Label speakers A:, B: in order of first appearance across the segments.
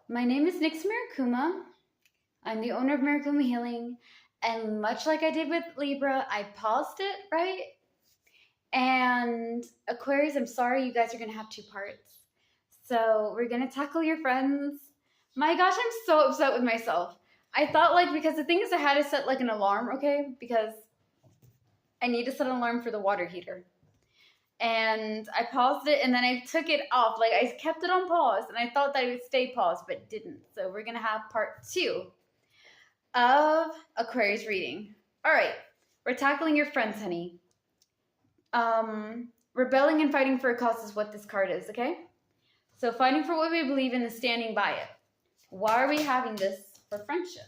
A: My name is Nix Mirakuma. I'm the owner of Mirakuma Healing. And much like I did with Libra, I paused it, right? And Aquarius, I'm sorry, you guys are going to have two parts. So we're going to tackle your friends. My gosh, I'm so upset with myself. I thought, because the thing is, I had to set an alarm, okay? Because I need to set an alarm for the water heater. And I paused it and then I took it off. I kept it on pause and I thought that it would stay paused, but it didn't. So we're going to have part 2 of Aquarius reading. All right, we're tackling your friends, honey. Rebelling and fighting for a cause is what this card is, okay? So fighting for what we believe in and standing by it. Why are we having this for friendship?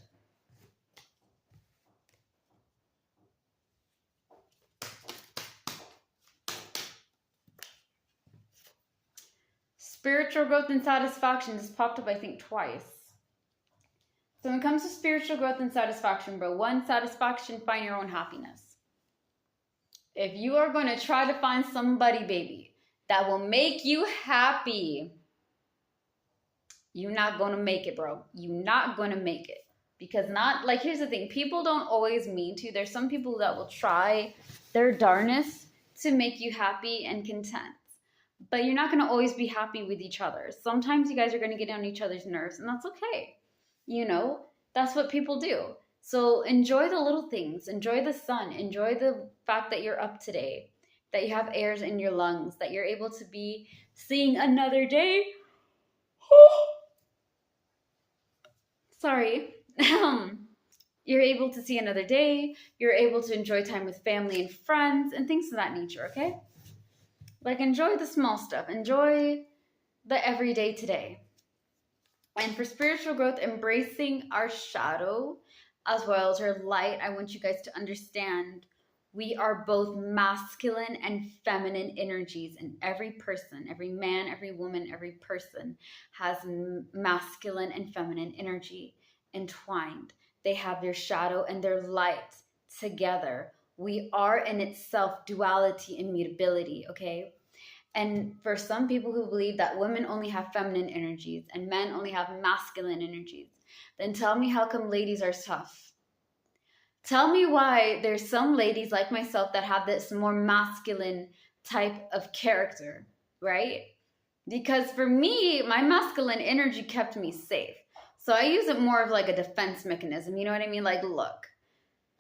A: Spiritual growth and satisfaction has popped up, I think, twice. So when it comes to spiritual growth and satisfaction, bro, one, satisfaction, find your own happiness. If you are going to try to find somebody, baby, that will make you happy, you're not going to make it, bro. You're not going to make it. Because here's the thing. People don't always mean to. There's some people that will try their darnest to make you happy and content. But you're not going to always be happy with each other. Sometimes you guys are going to get on each other's nerves, and that's okay. That's what people do. So enjoy the little things. Enjoy the sun. Enjoy the fact that you're up today, that you have airs in your lungs, that you're able to be seeing another day. Sorry. You're able to see another day. You're able to enjoy time with family and friends and things of that nature, okay? Enjoy the small stuff. Enjoy the everyday today. And for spiritual growth, embracing our shadow as well as our light, I want you guys to understand we are both masculine and feminine energies. And every person, every man, every woman, every person has masculine and feminine energy entwined. They have their shadow and their light together. We are in itself duality and mutability, okay? And for some people who believe that women only have feminine energies and men only have masculine energies, then tell me how come ladies are tough. Tell me why there's some ladies like myself that have this more masculine type of character, right? Because for me, my masculine energy kept me safe. So I use it more of a defense mechanism. You know what I mean? Look,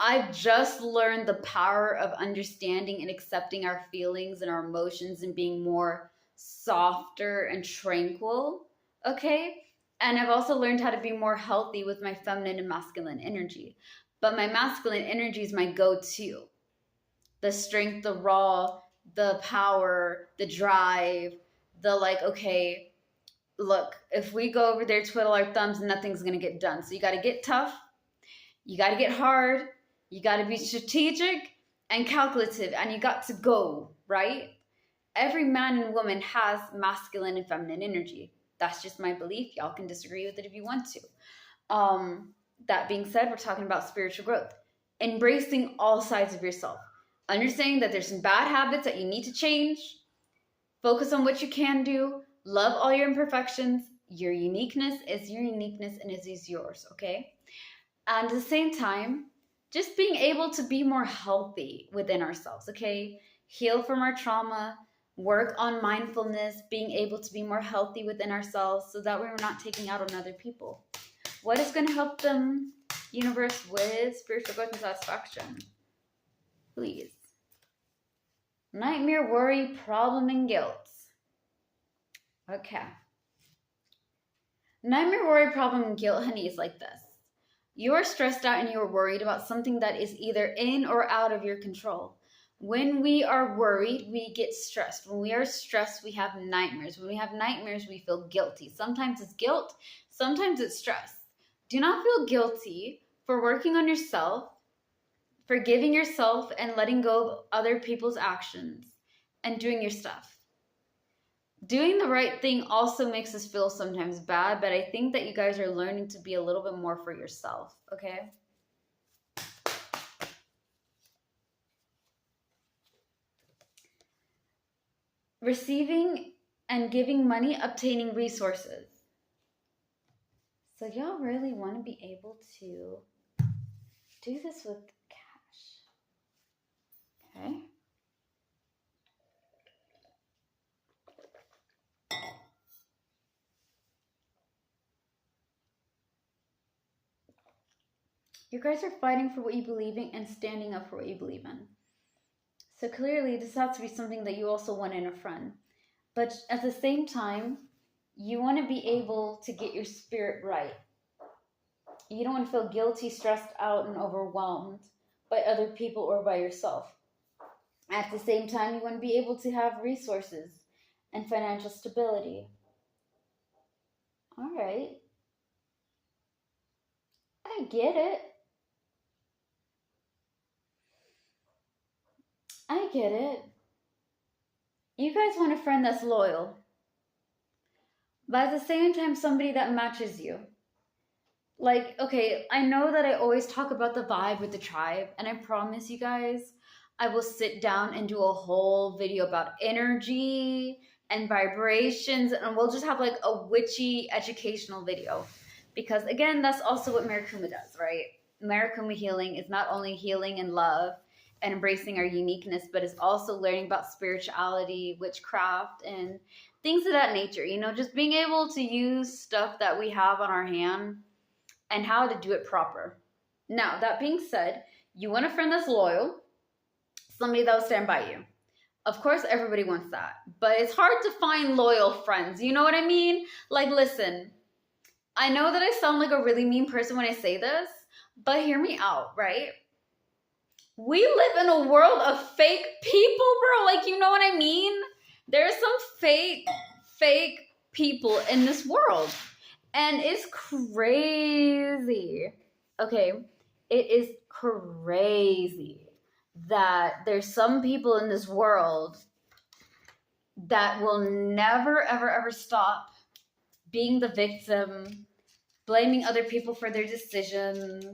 A: I've just learned the power of understanding and accepting our feelings and our emotions and being more softer and tranquil, okay? And I've also learned how to be more healthy with my feminine and masculine energy. But my masculine energy is my go-to. The strength, the raw, the power, the drive, okay, look, if we go over there, twiddle our thumbs, nothing's going to get done. So you got to get tough. You got to get hard. You got to be strategic and calculative, and you got to go, right? Every man and woman has masculine and feminine energy. That's just my belief. Y'all can disagree with it if you want to. That being said, we're talking about spiritual growth. Embracing all sides of yourself. Understanding that there's some bad habits that you need to change. Focus on what you can do. Love all your imperfections. Your uniqueness is your uniqueness and it is yours, okay? And at the same time, just being able to be more healthy within ourselves, okay? Heal from our trauma, work on mindfulness, being able to be more healthy within ourselves so that we're not taking out on other people. What is going to help them, universe, with spiritual growth and satisfaction? Please. Nightmare, worry, problem, and guilt. Okay. Nightmare, worry, problem, and guilt, honey, is like this. You are stressed out and you are worried about something that is either in or out of your control. When we are worried, we get stressed. When we are stressed, we have nightmares. When we have nightmares, we feel guilty. Sometimes it's guilt, sometimes it's stress. Do not feel guilty for working on yourself, forgiving yourself, and letting go of other people's actions and doing your stuff. Doing the right thing also makes us feel sometimes bad, but I think that you guys are learning to be a little bit more for yourself, okay? Receiving and giving money, obtaining resources. So y'all really want to be able to do this with cash. Okay. You guys are fighting for what you believe in and standing up for what you believe in. So clearly this has to be something that you also want in a friend. But at the same time, you want to be able to get your spirit right. You don't want to feel guilty, stressed out, and overwhelmed by other people or by yourself. At the same time, you want to be able to have resources and financial stability. All right. I get it. I get it. You guys want a friend that's loyal, but at the same time, somebody that matches you. Like, okay, I know that I always talk about the vibe with the tribe, and I promise you guys, I will sit down and do a whole video about energy and vibrations, and we'll just have like a witchy educational video. Because again, that's also what Marikuma does, right? Marikuma healing is not only healing and love and embracing our uniqueness, but it's also learning about spirituality, witchcraft, and things of that nature. You know, just being able to use stuff that we have on our hand and how to do it proper. Now, that being said, you want a friend that's loyal, somebody that will stand by you. Of course, everybody wants that, but it's hard to find loyal friends. You know what I mean? Like, listen, I know that I sound like a really mean person when I say this, but hear me out, right? We live in a world of fake people, bro. Like, you know what I mean? There's some fake people in this world. And it's crazy. Okay, it is crazy that there's some people in this world that will never, ever, ever stop being the victim, blaming other people for their decisions,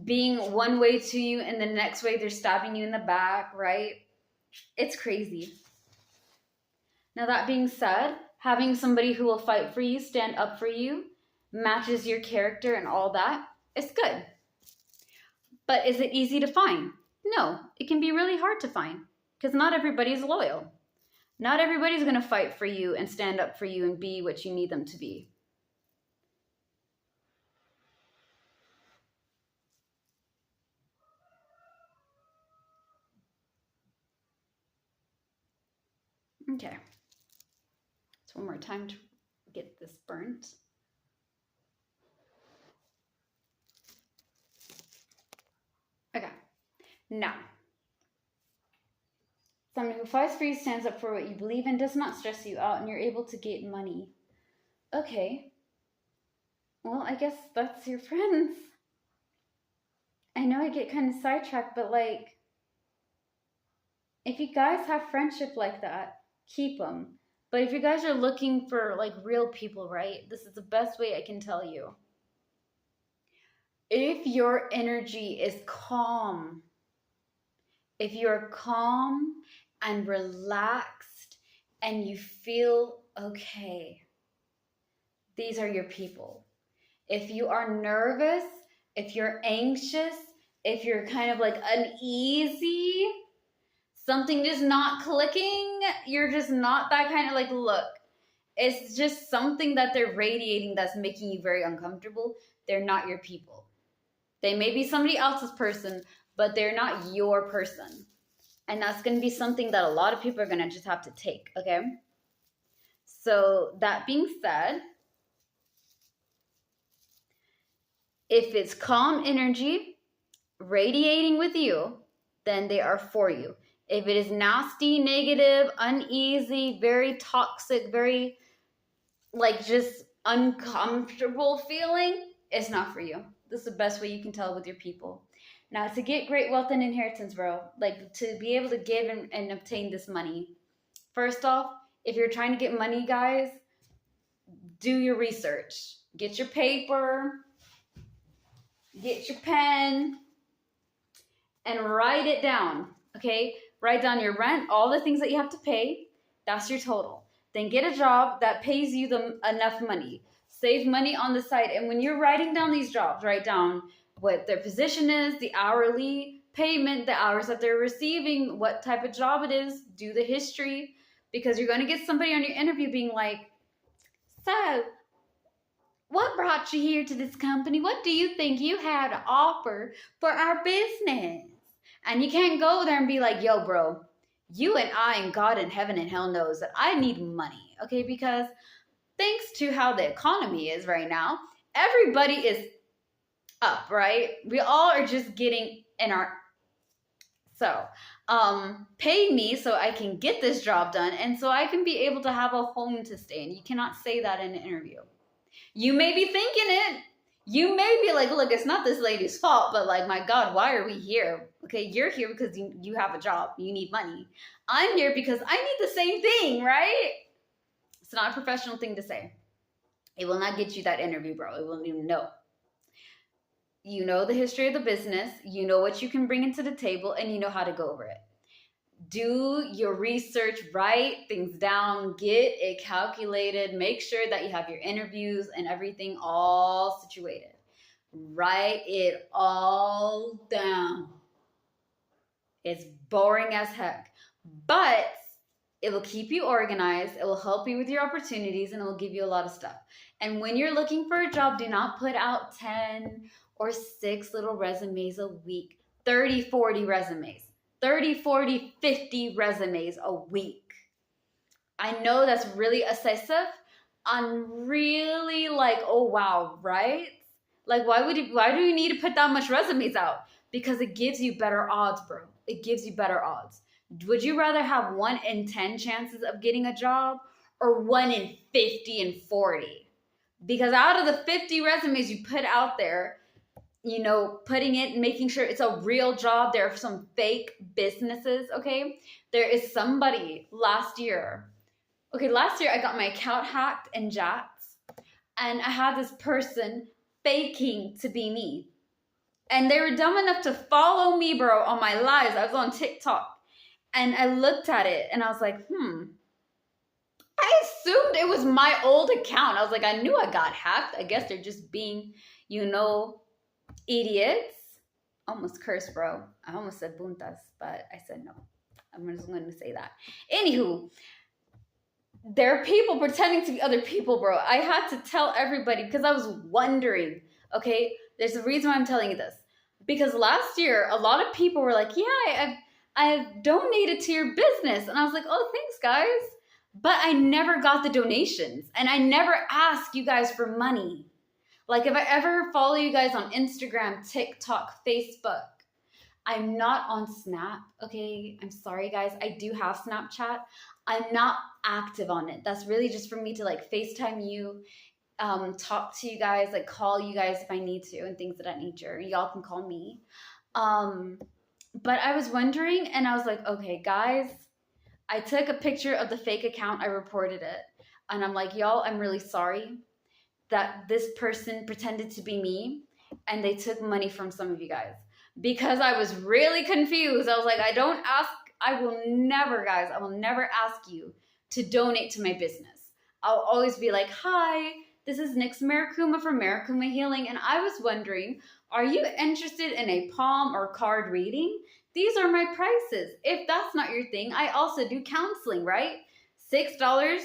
A: being one way to you and the next way they're stabbing you in the back, right? It's crazy. Now, that being said, having somebody who will fight for you, stand up for you, matches your character and all that, it's good. But is it easy to find? No, it can be really hard to find because not everybody's loyal. Not everybody's going to fight for you and stand up for you and be what you need them to be. Okay. So one more time to get this burnt. Okay. Now, someone who fights for you, stands up for what you believe in, does not stress you out, and you're able to get money. Okay. Well, I guess that's your friends. I know I get kind of sidetracked, but like, if you guys have friendship like that, keep them. But if you guys are looking for like real people, right? This is the best way I can tell you. If your energy is calm, if you're calm and relaxed and you feel okay, these are your people. If you are nervous, if you're anxious, if you're kind of like uneasy, something just not clicking, you're just not that kind of like, look, it's just something that they're radiating that's making you very uncomfortable. They're not your people. They may be somebody else's person, but they're not your person. And that's going to be something that a lot of people are going to just have to take, okay? So that being said, if it's calm energy radiating with you, then they are for you. If it is nasty, negative, uneasy, very toxic, very like just uncomfortable feeling, it's not for you. This is the best way you can tell with your people. Now, to get great wealth and inheritance, bro, like to be able to give and obtain this money, first off, if you're trying to get money, guys, do your research. Get your paper, get your pen, and write it down, okay? Write down your rent, all the things that you have to pay. That's your total. Then get a job that pays you enough money. save money on the side. And when you're writing down these jobs, write down what their position is, the hourly payment, the hours that they're receiving, what type of job it is, do the history, because you're going to get somebody on your interview being like, so what brought you here to this company? What do you think you have to offer for our business? And you can't go there and be like, yo, bro, you and I and God in heaven and hell knows that I need money, okay? Because thanks to how the economy is right now, everybody is up, right? We all are just getting in our... So, pay me so I can get this job done and so I can be able to have a home to stay in. You cannot say that in an interview. You may be thinking it. You may be like, look, it's not this lady's fault, but like, my God, why are we here? Okay, you're here because you have a job. You need money. I'm here because I need the same thing, right? It's not a professional thing to say. It will not get you that interview, bro. It won't even know. You know the history of the business. You know what you can bring into the table, and you know how to go over it. Do your research, write things down, get it calculated, make sure that you have your interviews and everything all situated. Write it all down. It's boring as heck, but it will keep you organized, it will help you with your opportunities, and it will give you a lot of stuff. And when you're looking for a job, do not put out 10 or 6 little resumes a week, 30, 40 resumes. 30, 40, 50 resumes a week. I know that's really excessive. I'm really like, oh wow, right? Like, why do you need to put that much resumes out? Because it gives you better odds, bro. It gives you better odds. Would you rather have 1 in 10 chances of getting a job or 1 in 50 and 40? Because out of the 50 resumes you put out there, you know, putting it and making sure it's a real job. There are some fake businesses, okay? There is somebody last year I got my account hacked in Jats, and I had this person faking to be me. And they were dumb enough to follow me, bro, on my lives. I was on TikTok, and I looked at it, and I was like, I assumed it was my old account. I was like, I knew I got hacked. I guess they're just being, you know, idiots. Almost cursed, bro. I almost said buntas, but I said no. I'm just going to say that. Anywho, there are people pretending to be other people, bro. I had to tell everybody because I was wondering, okay? There's a reason why I'm telling you this. Because last year, a lot of people were like, yeah, I've donated to your business. And I was like, oh, thanks, guys. But I never got the donations. And I never asked you guys for money. Like, if I ever follow you guys on Instagram, TikTok, Facebook, I'm not on Snap, okay? I'm sorry, guys. I do have Snapchat. I'm not active on it. That's really just for me to, like, FaceTime you, talk to you guys, like, call you guys if I need to and things of that nature. Y'all can call me. But I was wondering, and I was like, okay, guys, I took a picture of the fake account. I reported it. And I'm like, y'all, I'm really sorry that this person pretended to be me and they took money from some of you guys, because I was really confused. I was like, I will never ask you to donate to my business. I'll always be like, hi, this is Nyx Marikuma from Marikuma Healing, and I was wondering, are you interested in a palm or card reading? These are my prices. If that's not your thing, I also do counseling, right? $6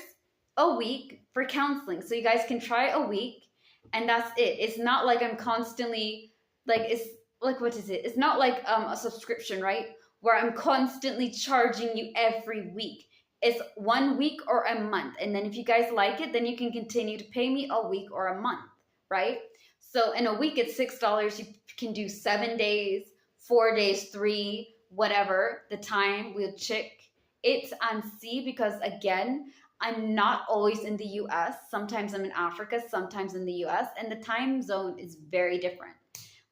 A: a week for counseling. So you guys can try a week, and that's it. It's not like I'm constantly, like, it's like, what is it? It's not like a subscription, right? Where I'm constantly charging you every week. It's 1 week or a month. And then if you guys like it, then you can continue to pay me a week or a month, right? So in a week, it's $6. You can do 7 days, 4 days, 3, whatever. The time we'll check it and see, because again, I'm not always in the US. Sometimes I'm in Africa, sometimes in the US, and the time zone is very different.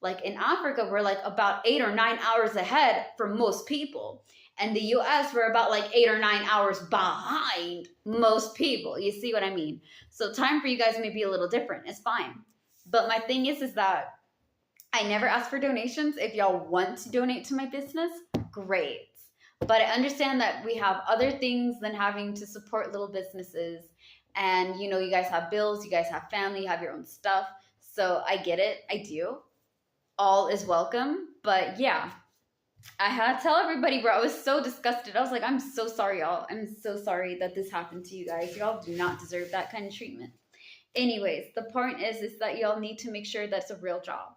A: Like in Africa, we're like about 8 or 9 hours ahead for most people. And the US, we're about like 8 or 9 hours behind most people. You see what I mean? So time for you guys may be a little different. It's fine. But my thing is that I never ask for donations. If y'all want to donate to my business, great. But I understand that we have other things than having to support little businesses And you know, you guys have bills, you guys have family, you have your own stuff. So I get it. I do. All is welcome. But yeah, I had to tell everybody, bro. I was so disgusted. I was like, I'm so sorry, y'all. I'm so sorry that this happened to you guys. Y'all do not deserve that kind of treatment. Anyways, the point is that y'all need to make sure that's a real job.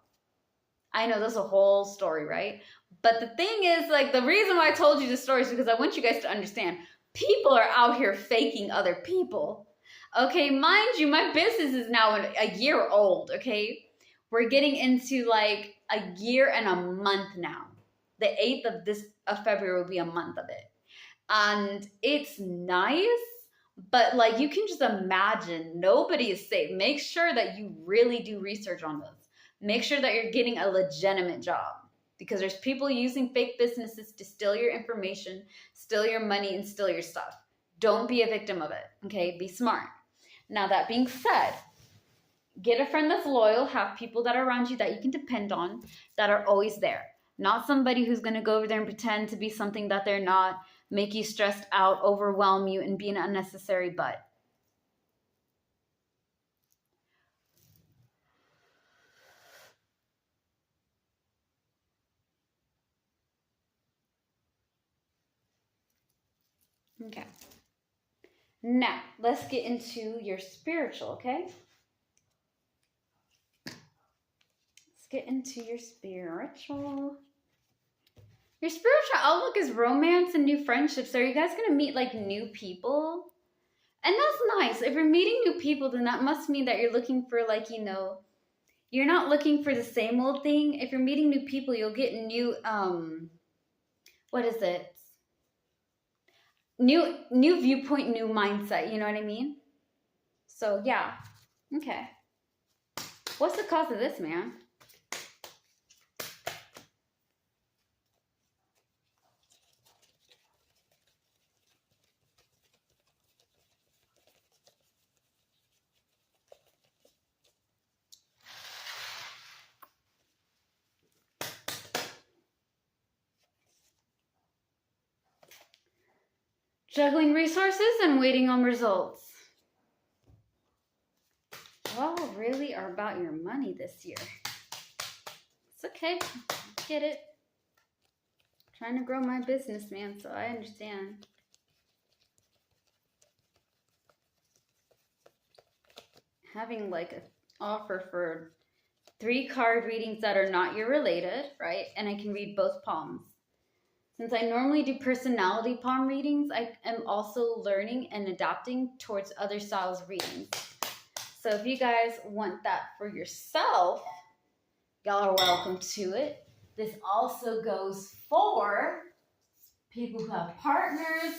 A: I know that's a whole story, right? But the thing is, like, the reason why I told you this story is because I want you guys to understand people are out here faking other people. Okay, mind you, my business is now a year old, okay? We're getting into like a year and a month now. The 8th of February will be a month of it. And it's nice, but like you can just imagine nobody is safe. Make sure that you really do research on this. Make sure that you're getting a legitimate job, because there's people using fake businesses to steal your information, steal your money, and steal your stuff. Don't be a victim of it, okay? Be smart. Now, that being said, get a friend that's loyal, have people that are around you that you can depend on, that are always there. Not somebody who's going to go over there and pretend to be something that they're not, make you stressed out, overwhelm you, and be an unnecessary butt. Okay. Now, let's get into your spiritual, okay? Let's get into your spiritual. Your spiritual outlook is romance and new friendships. Are you guys going to meet like new people? And that's nice. If you're meeting new people, then that must mean that you're looking for like, you know, you're not looking for the same old thing. If you're meeting new people, you'll get new, what is it? New viewpoint, new mindset. You know what I mean? So yeah. Okay. What's the cause of this, man? Juggling resources and waiting on results. Y'all really are about your money this year. It's okay. I get it. I'm trying to grow my business, man, so I understand. Having like an offer for 3 card readings that are not your related, right? And I can read both palms. Since I normally do personality palm readings, I am also learning and adapting towards other styles of readings. So if you guys want that for yourself, y'all are welcome to it. This also goes for people who have partners,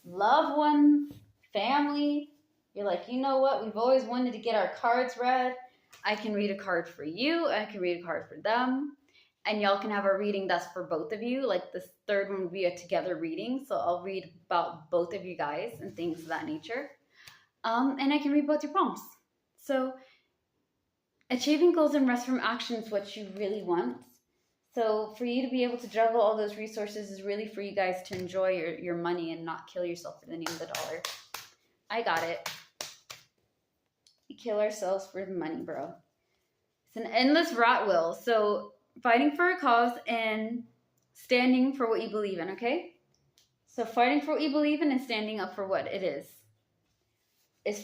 A: loved ones, family. You're like, you know what? We've always wanted to get our cards read. I can read a card for you. I can read a card for them. And y'all can have a reading that's for both of you. Like this third one will be a together reading. So I'll read about both of you guys and things of that nature. And I can read both your palms. So achieving goals and rest from action is what you really want. So for you to be able to juggle all those resources is really for you guys to enjoy your money and not kill yourself for the name of the dollar. I got it. We kill ourselves for the money, bro. It's an endless rat wheel. So fighting for a cause and standing for what you believe in, okay? So fighting for what you believe in and standing up for what it is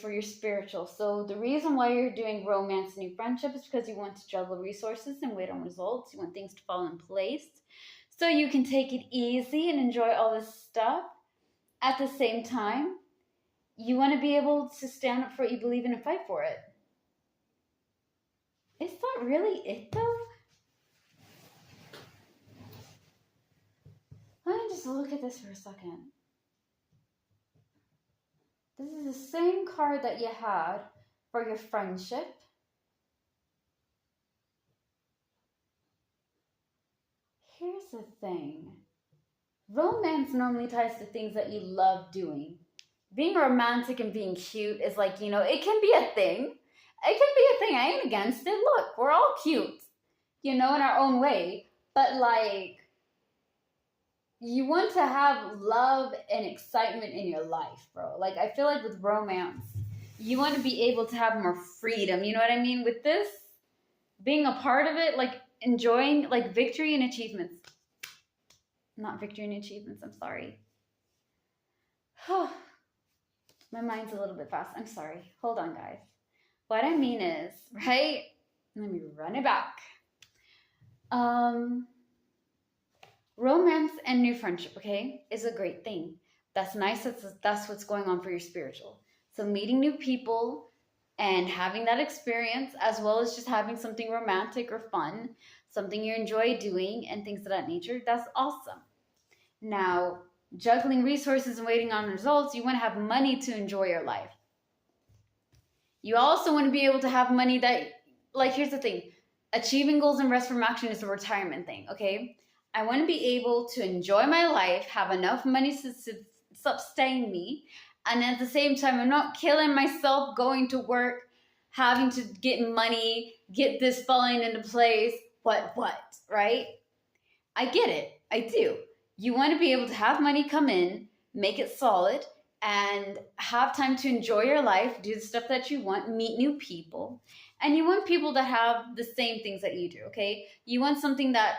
A: for your spiritual. So the reason why you're doing romance and new friendship is because you want to juggle resources and wait on results. You want things to fall in place so you can take it easy and enjoy all this stuff. At the same time, you want to be able to stand up for what you believe in and fight for it. Is that really it, though? Let me just look at this for a second. This is the same card that you had for your friendship. Here's the thing. Romance normally ties to things that you love doing. Being romantic and being cute is like, you know, it can be a thing. It can be a thing. I ain't against it. Look, we're all cute, you know, in our own way. But like, you want to have love and excitement in your life, bro. Like, I feel like with romance, You want to be able to have more freedom. You know what I mean? With this, being a part of it, like enjoying like victory and achievements. Not victory and achievements, I'm sorry. My mind's a little bit fast. I'm sorry. Hold on, guys. What I mean is, right? Let me run it back. Romance and new friendship, okay, is a great thing. That's nice. That's what's going on for your spiritual. So meeting new people and having that experience, as well as just having something romantic or fun, something you enjoy doing and things of that nature, that's awesome. Now, juggling resources and waiting on results, you want to have money to enjoy your life. You also want to be able to have money that, like, here's the thing. Achieving goals and rest from action is a retirement thing, okay? I want to be able to enjoy my life, have enough money to sustain me, and at the same time, I'm not killing myself going to work, having to get money, get this falling into place, what, right? I get it. I do. You want to be able to have money come in, make it solid, and have time to enjoy your life, do the stuff that you want, meet new people. And you want people that have the same things that you do, okay? You want something that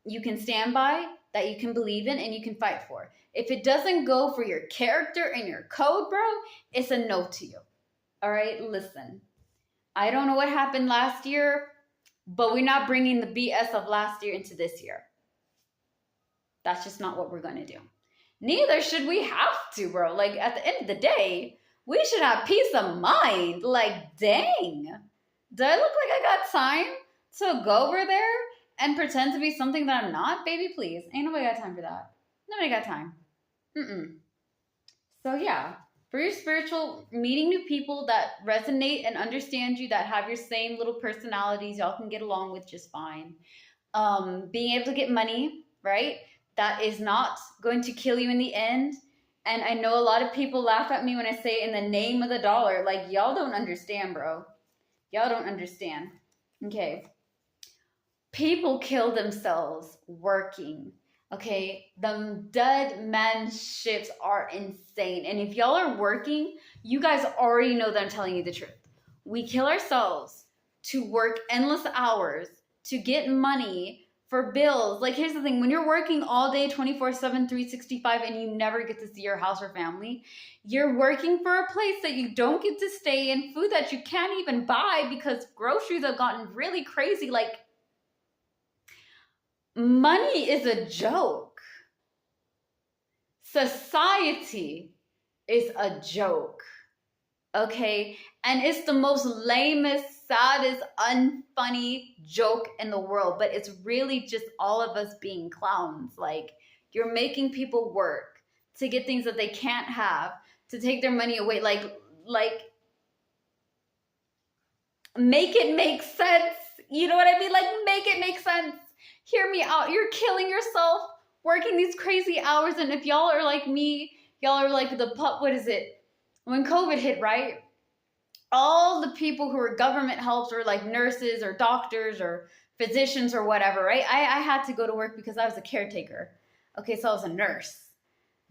A: you can stand by, that you can believe in, and you can fight for. If it doesn't go for your character and your code, bro, it's a no to you. All right, listen. I don't know what happened last year, but we're not bringing the BS of last year into this year. That's just not what we're going to do. Neither should we have to, bro. Like, at the end of the day, we should have peace of mind. Like, dang. Do I look like I got time to go over there and pretend to be something that I'm not? Baby, please. Ain't nobody got time for that. Nobody got time. So, yeah. For your spiritual, meeting new people that resonate and understand you, that have your same little personalities, y'all can get along with just fine. Being able to get money, right? That is not going to kill you in the end. And I know a lot of people laugh at me when I say in the name of the dollar. Like, y'all don't understand, bro. Y'all don't understand. Okay. People kill themselves working. Okay. The dead man shifts are insane. And if y'all are working, you guys already know that I'm telling you the truth. We kill ourselves to work endless hours to get money for bills. Like, here's the thing. When you're working all day, 24/7, 365, and you never get to see your house or family, you're working for a place that you don't get to stay in, food that you can't even buy because groceries have gotten really crazy. Like, money is a joke. Society is a joke. Okay? And it's the most lamest, saddest, unfunny joke in the world. But it's really just all of us being clowns. Like, you're making people work to get things that they can't have, to take their money away. Like, make it make sense. You know what I mean? Like, make it make sense. Hear me out. You're killing yourself working these crazy hours. And if y'all are like me, y'all are like what is it? When COVID hit, right? All the people who were government helps or like nurses or doctors or physicians or whatever, right? I had to go to work because I was a caretaker. Okay, so I was a nurse.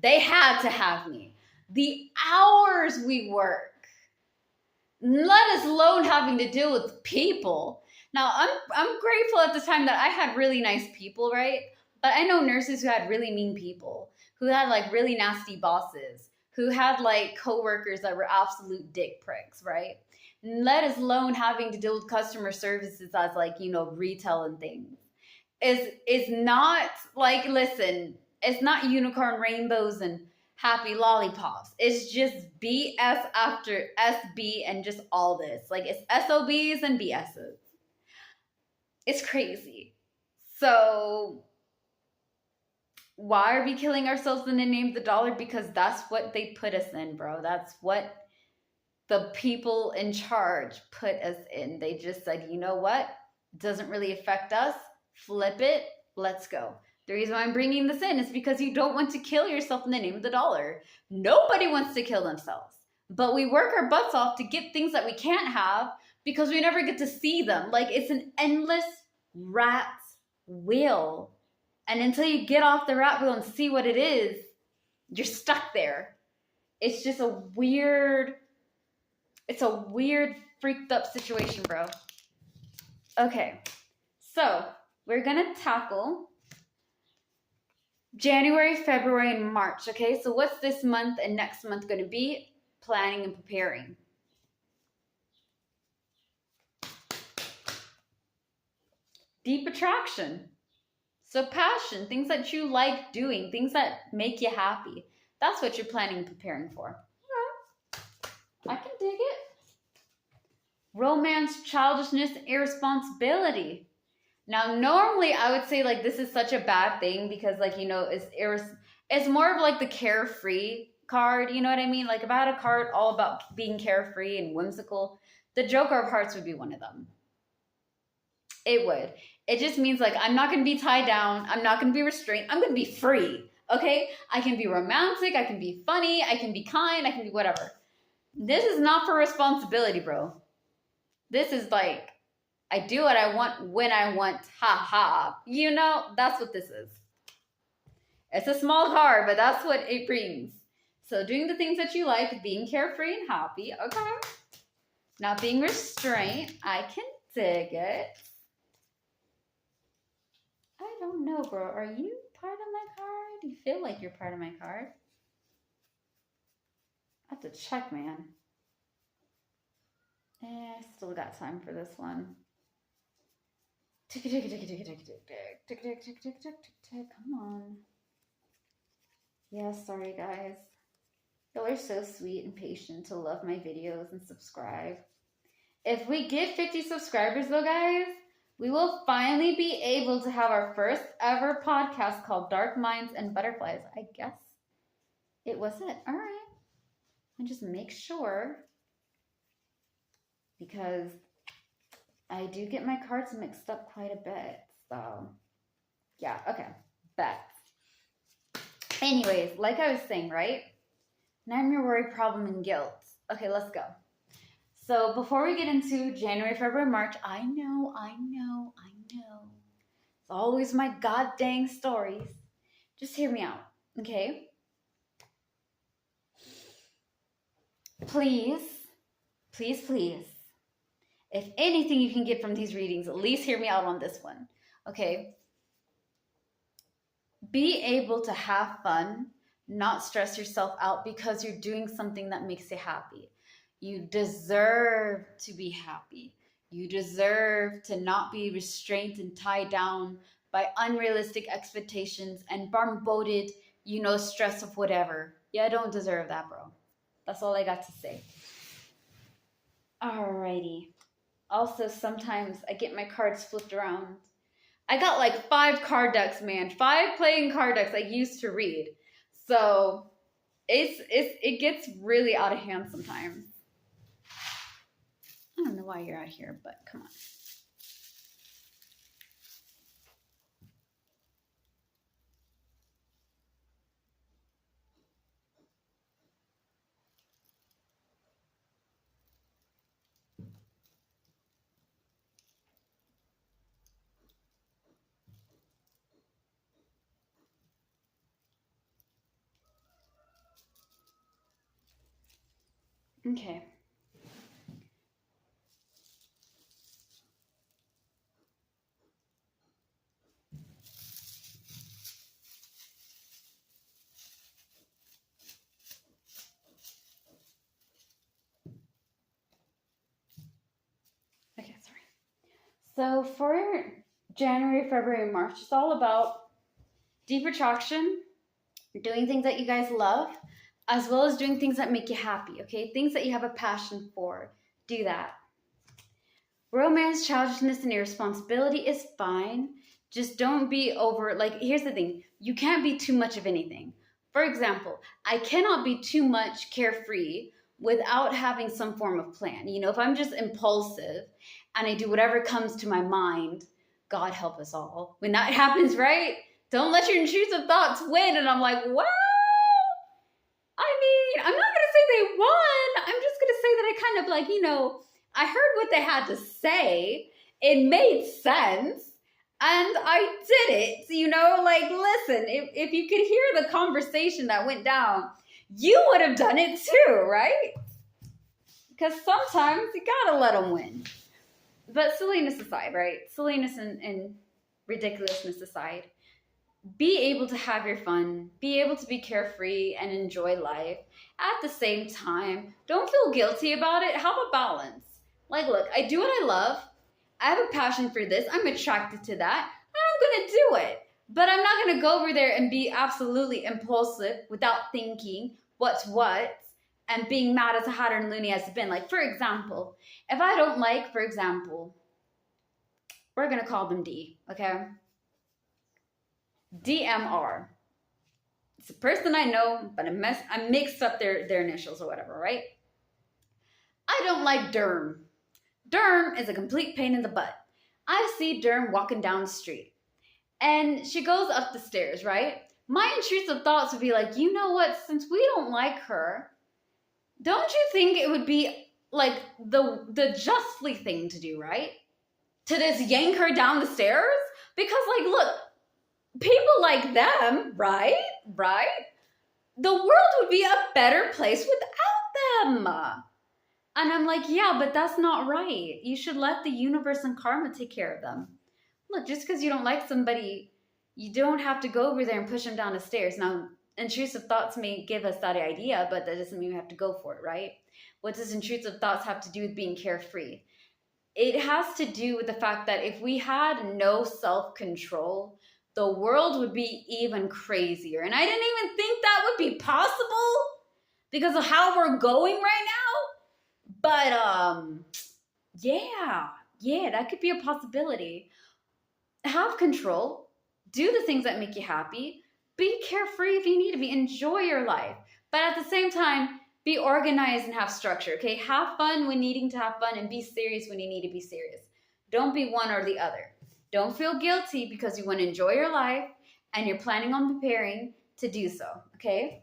A: They had to have me. The hours we work, let alone having to deal with people. Now, I'm grateful at the time that I had really nice people, right? But I know nurses who had really mean people, who had like really nasty bosses, who had like coworkers that were absolute dick pricks, right? Let alone having to deal with customer services as like, you know, retail and things. Is not like, listen, it's not unicorn rainbows and happy lollipops. It's just BS after SB and just all this. Like, it's SOBs and BSs. It's crazy. So why are we killing ourselves in the name of the dollar? Because that's what they put us in, bro. That's what the people in charge put us in. They just said, you know what? Doesn't really affect us. Flip it. Let's go. The reason why I'm bringing this in is because you don't want to kill yourself in the name of the dollar. Nobody wants to kill themselves. But we work our butts off to get things that we can't have because we never get to see them. Like, it's an endless rat's wheel. And until you get off the rat wheel and see what it is, you're stuck there. It's just a weird It's a weird, freaked up situation, bro. Okay, so we're gonna tackle January, February, and March. Okay, so what's this month and next month gonna be? Planning and preparing. Deep attraction. So passion, things that you like doing, things that make you happy. That's what you're planning and preparing for. Yeah, I can dig it. Romance, childishness, irresponsibility. Now, normally I would say like this is such a bad thing because like, you know, it's more of like the carefree card. You know what I mean? Like if I had a card all about being carefree and whimsical, the Joker of Hearts would be one of them. It would. It just means like I'm not going to be tied down. I'm not going to be restrained. I'm going to be free. Okay? I can be romantic. I can be funny. I can be kind. I can be whatever. This is not for responsibility, bro. This is like I do what I want when I want. Ha ha. You know, that's what this is. It's a small card, but that's what it brings. So doing the things that you like, being carefree and happy. Okay. Not being restrained. I can dig it. I don't know, bro. Are you part of my card? Do you feel like you're part of my card? I have to check, man. I still got time for this one. Tick, tick, tick, tick, tick, tick, tick, tick, tick, tick, tick, tick, tick, tick. Come on. Yeah, sorry, guys. Y'all are so sweet and patient to love my videos and subscribe. If we get 50 subscribers, though, guys, we will finally be able to have our first ever podcast called Dark Minds and Butterflies. I guess it was it. All right. And just make sure because I do get my cards mixed up quite a bit. So, yeah. Okay. Bet. Anyways, like I was saying, right? Nightmare, worry, problem, and guilt. Okay, let's go. So before we get into January, February, March, I know. It's always my god dang stories. Just hear me out, okay? Please, please, please. If anything you can get from these readings, at least hear me out on this one, okay? Be able to have fun, not stress yourself out because you're doing something that makes you happy. You deserve to be happy. You deserve to not be restrained and tied down by unrealistic expectations and bombarded, stress of whatever. Yeah, I don't deserve that, bro. That's all I got to say. Alrighty. Also, sometimes I get my cards flipped around. I got like 5 card decks, man. 5 playing card decks I used to read. So it gets really out of hand sometimes. I don't know why you're out here, but come on. Okay. Okay, sorry. So for January, February, March, it's all about deep attraction, doing things that you guys love, as well as doing things that make you happy, okay? Things that you have a passion for. Do that. Romance, childishness, and irresponsibility is fine. Just don't be over, here's the thing. You can't be too much of anything. For example, I cannot be too much carefree without having some form of plan. If I'm just impulsive and I do whatever comes to my mind, God help us all. When that happens, right? Don't let your intrusive thoughts win. And I'm like, what? I'm not going to say they won. I'm just going to say that I kind of I heard what they had to say. It made sense. And I did it. Listen, if you could hear the conversation that went down, you would have done it too, right? Because sometimes you gotta let them win. But silliness aside, right? Silliness and ridiculousness aside, be able to have your fun, be able to be carefree and enjoy life. At the same time, don't feel guilty about it. Have a balance. Like, look, I do what I love. I have a passion for this. I'm attracted to that. And I'm going to do it. But I'm not going to go over there and be absolutely impulsive without thinking what's what and being mad as a hatter and loony as it's been. Like, for example, if I don't like, for example, we're going to call them D, okay? DMR. It's a person I know, but I mixed up their initials or whatever, right? I don't like Derm. Derm is a complete pain in the butt. I see Derm walking down the street. And she goes up the stairs, right? My intrusive thoughts would be like, you know what? Since we don't like her, don't you think it would be like the justly thing to do, right? To just yank her down the stairs? Because, like, look, people like them, right? The world would be a better place without them. And I'm like, yeah, but that's not right. You should let the universe and karma take care of them. Look, just because you don't like somebody, you don't have to go over there and push them down the stairs. Now, intrusive thoughts may give us that idea, but that doesn't mean we have to go for it, right? What does intrusive thoughts have to do with being carefree? It has to do with the fact that if we had no self-control, the world would be even crazier. And I didn't even think that would be possible because of how we're going right now. But, yeah, that could be a possibility. Have control. Do the things that make you happy. Be carefree if you need to be. Enjoy your life. But at the same time, be organized and have structure, okay? Have fun when needing to have fun and be serious when you need to be serious. Don't be one or the other. Don't feel guilty because you want to enjoy your life and you're planning on preparing to do so, okay?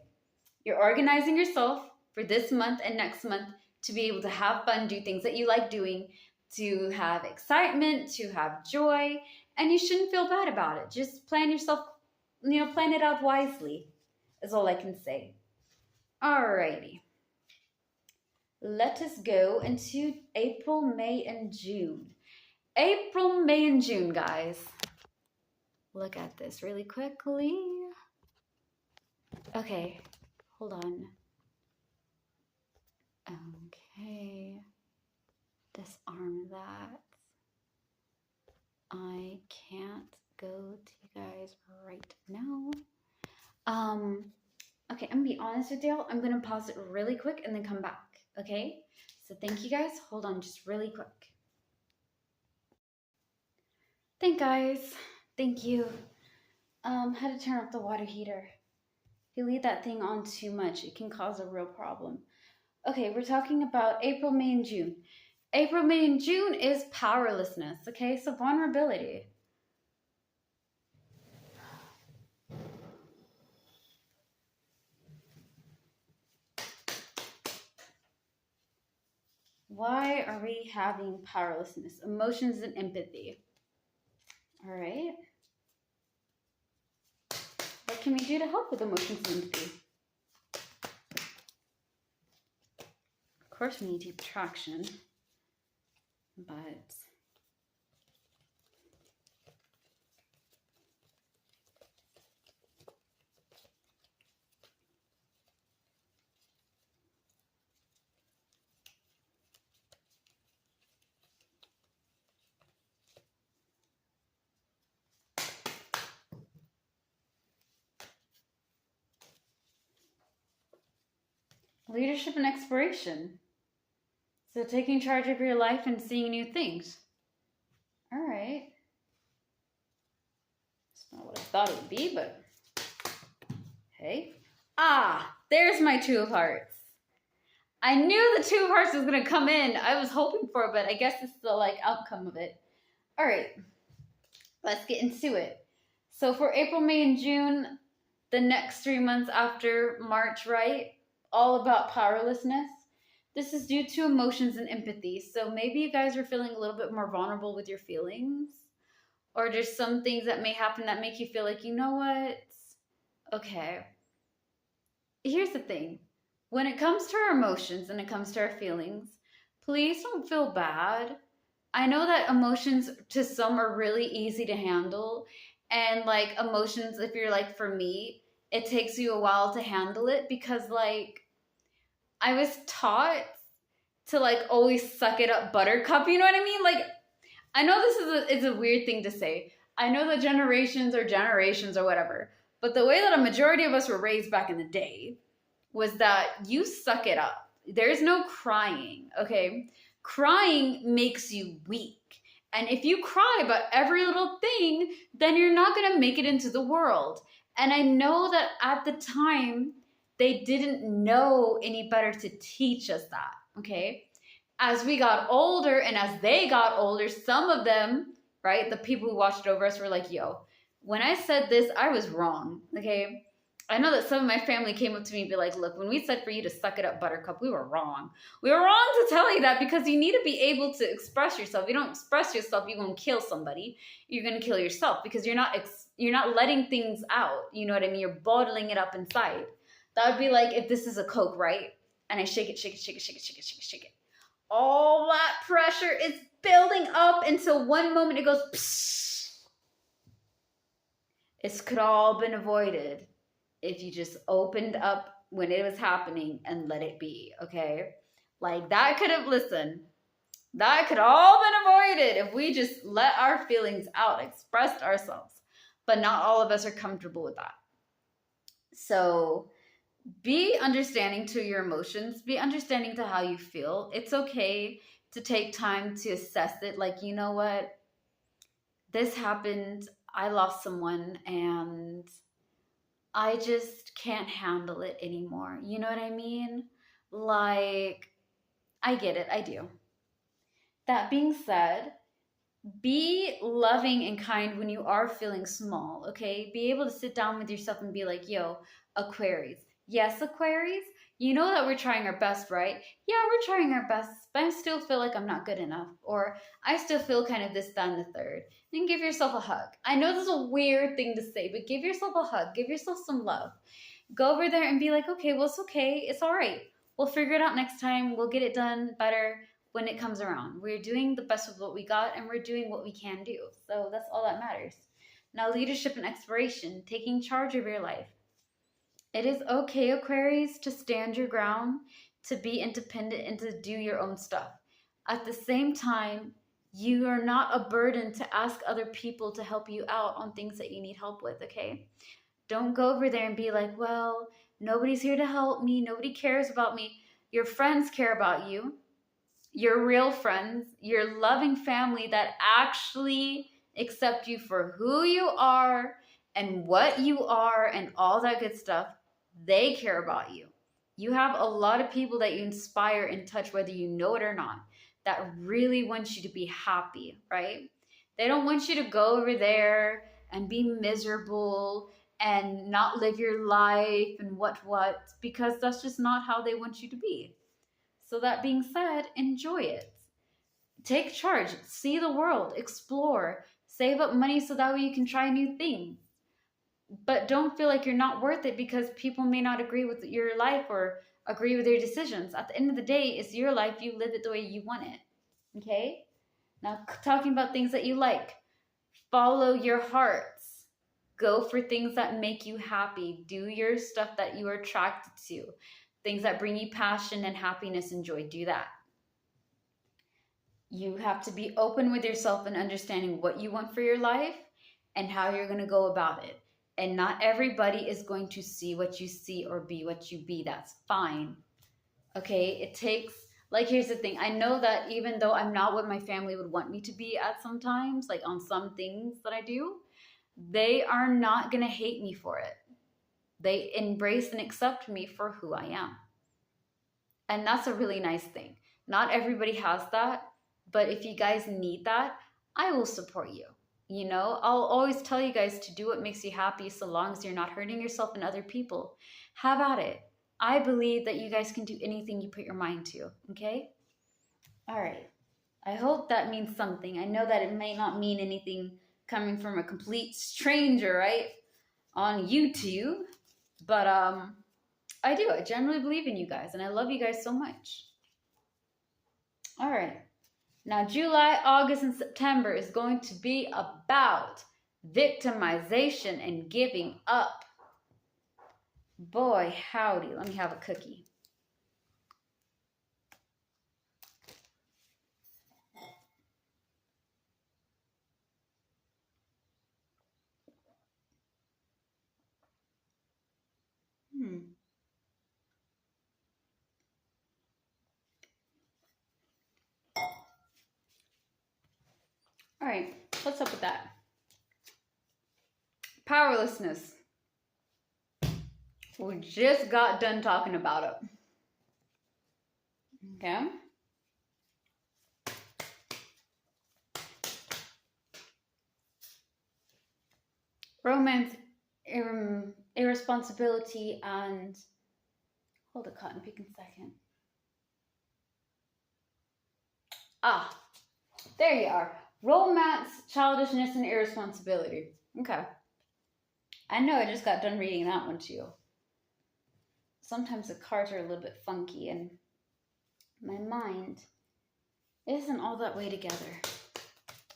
A: You're organizing yourself for this month and next month to be able to have fun, do things that you like doing, to have excitement, to have joy, and you shouldn't feel bad about it. Just plan yourself, plan it out wisely is all I can say. Alrighty. Let us go into April, May, and June. April, May, and June, guys. Look at this really quickly. Okay, hold on. Okay. Disarm that. I can't go to you guys right now. Okay, I'm gonna be honest with y'all. I'm gonna pause it really quick and then come back, okay? So thank you guys. Hold on just really quick. Thank you. Had to turn off the water heater. If you leave that thing on too much, it can cause a real problem. Okay, we're talking about April, May, and June. April, May, and June is powerlessness, okay? So vulnerability. Why are we having powerlessness? Emotions and empathy. All right. What can we do to help with emotions and empathy? Of course, we need deep attraction, but leadership and exploration. So taking charge of your life and seeing new things. All right. It's not what I thought it would be, but hey. There's my Two of Hearts. I knew the Two of Hearts was going to come in. I was hoping for it, but I guess it's the outcome of it. All right. Let's get into it. So for April, May, and June, the next 3 months after March, right? All about powerlessness. This is due to emotions and empathy. So maybe you guys are feeling a little bit more vulnerable with your feelings. Or there's some things that may happen that make you feel like, you know what? Okay. Here's the thing. When it comes to our emotions and it comes to our feelings, please don't feel bad. I know that emotions to some are really easy to handle. And like emotions, if you're like for me, it takes you a while to handle it because like I was taught to like always suck it up buttercup, you know what I mean? Like I know this is a weird thing to say. I know that generations or whatever. But the way that a majority of us were raised back in the day was that you suck it up. There's no crying, okay? Crying makes you weak. And if you cry about every little thing, then you're not going to make it into the world. And I know that at the time, they didn't know any better to teach us that, okay? As we got older and as they got older, some of them, right, the people who watched over us were like, yo, when I said this, I was wrong, okay? I know that some of my family came up to me and be like, look, when we said for you to suck it up, buttercup, we were wrong. We were wrong to tell you that because you need to be able to express yourself. If you don't express yourself, you're going to kill somebody. You're going to kill yourself because you're not letting things out. You know what I mean? You're bottling it up inside. That would be like if this is a Coke, right? And I shake it, shake it, shake it, shake it, shake it, shake it, shake it. All that pressure is building up until one moment it goes, psh. It could all been avoided if you just opened up when it was happening and let it be, okay? Like that could have, listen, that could all been avoided if we just let our feelings out, expressed ourselves. But not all of us are comfortable with that. So be understanding to your emotions, be understanding to how you feel. It's okay to take time to assess it. Like, you know what? This happened. I lost someone and I just can't handle it anymore. You know what I mean? Like, I get it. I do. That being said, be loving and kind when you are feeling small, okay? Be able to sit down with yourself and be like, yo, Aquarius. Yes, Aquarius, you know that we're trying our best, right? Yeah, we're trying our best, but I still feel like I'm not good enough. Or I still feel kind of this, that, and the third. Then give yourself a hug. I know this is a weird thing to say, but give yourself a hug. Give yourself some love. Go over there and be like, okay, well, it's okay. It's all right. We'll figure it out next time. We'll get it done better when it comes around. We're doing the best with what we got and we're doing what we can do. So that's all that matters. Now, leadership and exploration, taking charge of your life. It is okay, Aquarius, to stand your ground, to be independent, and to do your own stuff. At the same time, you are not a burden to ask other people to help you out on things that you need help with, okay? Don't go over there and be like, well, nobody's here to help me. Nobody cares about me. Your friends care about you. Your real friends, your loving family that actually accept you for who you are and what you are and all that good stuff, they care about you. You have a lot of people that you inspire and touch, whether you know it or not, that really want you to be happy, right? They don't want you to go over there and be miserable and not live your life and what, because that's just not how they want you to be. So that being said, enjoy it. Take charge, see the world, explore, save up money so that way you can try new things. But don't feel like you're not worth it because people may not agree with your life or agree with your decisions. At the end of the day, it's your life. You live it the way you want it. Okay? Now, talking about things that you like. Follow your hearts. Go for things that make you happy. Do your stuff that you are attracted to. Things that bring you passion and happiness and joy. Do that. You have to be open with yourself and understanding what you want for your life and how you're going to go about it. And not everybody is going to see what you see or be what you be. That's fine. Okay? It takes, like, here's the thing. I know that even though I'm not what my family would want me to be at sometimes, like on some things that I do, they are not going to hate me for it. They embrace and accept me for who I am. And that's a really nice thing. Not everybody has that, but if you guys need that, I will support you. You know, I'll always tell you guys to do what makes you happy so long as you're not hurting yourself and other people. Have at it. I believe that you guys can do anything you put your mind to, okay? All right. I hope that means something. I know that it may not mean anything coming from a complete stranger, right? On YouTube. But I do. I genuinely believe in you guys, and I love you guys so much. All right. Now, July, August, and September is going to be about victimization and giving up. Boy, howdy. Let me have a cookie. All right, what's up with that? Powerlessness. We just got done talking about it. Okay? Romance, irresponsibility, and hold a cotton picking second. Ah, there you are. Romance, childishness, and irresponsibility. Okay. I know I just got done reading that one to you. Sometimes the cards are a little bit funky and my mind isn't all that way together.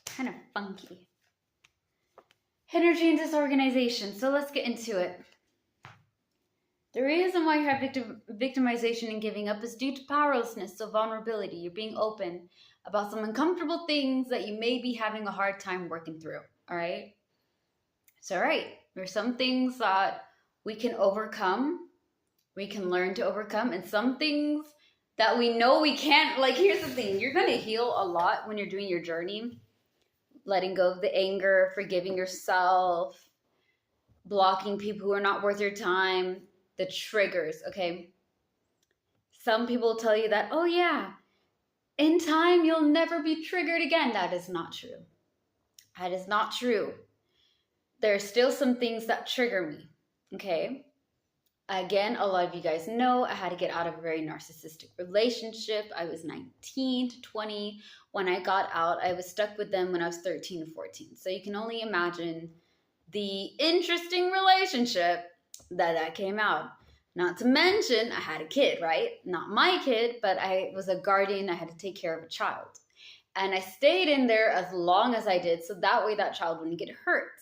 A: Kind of funky. Energy and disorganization. So let's get into it. The reason why you have victimization and giving up is due to powerlessness, so vulnerability. You're being open about some uncomfortable things that you may be having a hard time working through, all right? It's all right. There's some things that we can overcome, we can learn to overcome, and some things that we know we can't. Like, here's the thing. You're going to heal a lot when you're doing your journey. Letting go of the anger, forgiving yourself, blocking people who are not worth your time, the triggers, okay? Some people tell you that, oh yeah, in time you'll never be triggered again. That is not true. That is not true. There are still some things that trigger me, okay? Again, a lot of you guys know I had to get out of a very narcissistic relationship. I was 19 to 20. When I got out, I was stuck with them when I was 13 to 14. So you can only imagine the interesting relationship that came out. Not to mention, I had a kid, right? Not my kid, but I was a guardian. I had to take care of a child. And I stayed in there as long as I did, so that way that child wouldn't get hurt.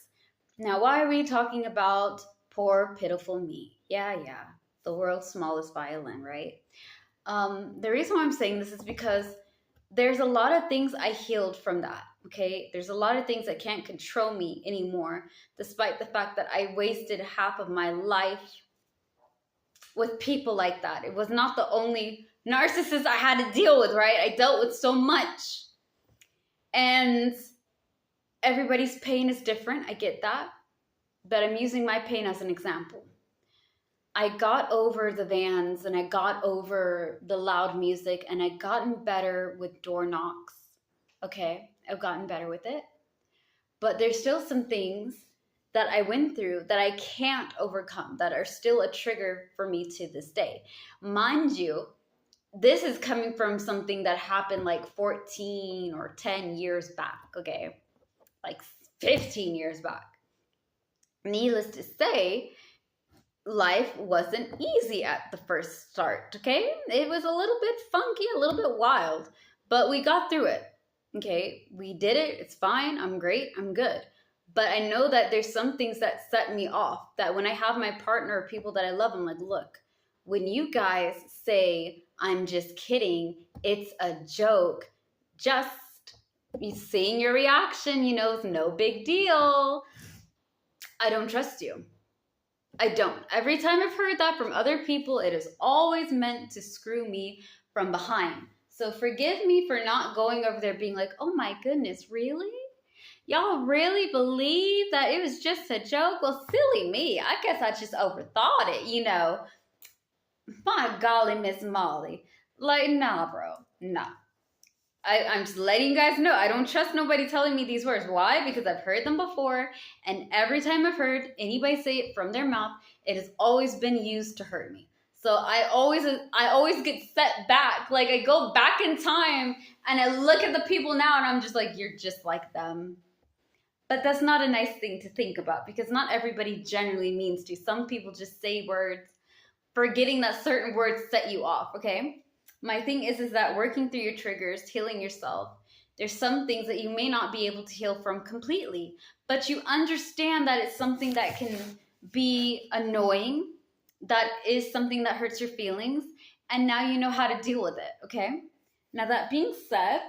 A: Now, why are we talking about poor, pitiful me? Yeah, the world's smallest violin, right? The reason why I'm saying this is because there's a lot of things I healed from that, okay? There's a lot of things that can't control me anymore, despite the fact that I wasted half of my life with people like that. It was not the only narcissist I had to deal with, right? I dealt with so much. And everybody's pain is different. I get that. But I'm using my pain as an example. I got over the vans and I got over the loud music and I've gotten better with door knocks. Okay, I've gotten better with it. But there's still some things that I went through that I can't overcome, that are still a trigger for me to this day. Mind you, this is coming from something that happened like 14 or 10 years back, okay? Like 15 years back. Needless to say, life wasn't easy at the first start, okay? It was a little bit funky, a little bit wild, but we got through it, okay? We did it. It's fine. I'm great. I'm good. But I know that there's some things that set me off, that when I have my partner or people that I love, I'm like, look, when you guys say, I'm just kidding, it's a joke, just seeing your reaction, you know, it's no big deal. I don't trust you. I don't. Every time I've heard that from other people, it is always meant to screw me from behind. So forgive me for not going over there being like, oh my goodness, really? Y'all really believe that it was just a joke? Well, silly me. I guess I just overthought it, you know. My golly, Miss Molly. Like, nah, bro. Nah. I'm just letting you guys know. I don't trust nobody telling me these words. Why? Because I've heard them before. And every time I've heard anybody say it from their mouth, it has always been used to hurt me. So I always get set back. Like, I go back in time and I look at the people now and I'm just like, you're just like them. But that's not a nice thing to think about, because not everybody generally means to. Some people just say words, forgetting that certain words set you off, okay? My thing is that working through your triggers, healing yourself, there's some things that you may not be able to heal from completely, but you understand that it's something that can be annoying, that is something that hurts your feelings, and now you know how to deal with it, okay? Now, that being said,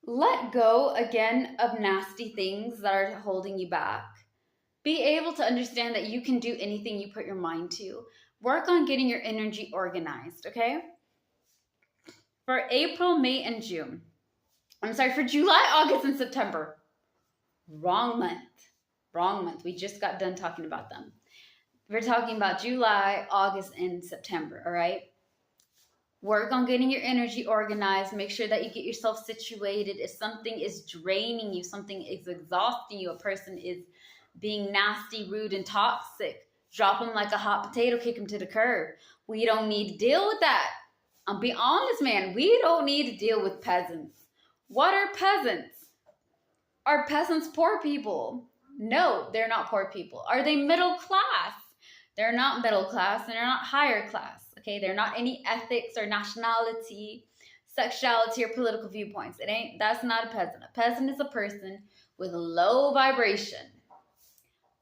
A: let go again of nasty things that are holding you back. Be able to understand that you can do anything you put your mind to. Work on getting your energy organized, okay? For April, May, and June. I'm sorry, for July, August, and September. Wrong month. Wrong month. We just got done talking about them. We're talking about July, August, and September, all right? Work on getting your energy organized. Make sure that you get yourself situated. If something is draining you, something is exhausting you, a person is being nasty, rude, and toxic, drop them like a hot potato, kick them to the curb. We don't need to deal with that. I'll be honest, man. We don't need to deal with peasants. What are peasants? Are peasants poor people? No, they're not poor people. Are they middle class? They're not middle class and they're not higher class. Okay, they're not any ethics or nationality, sexuality, or political viewpoints. That's not a peasant. A peasant is a person with low vibration.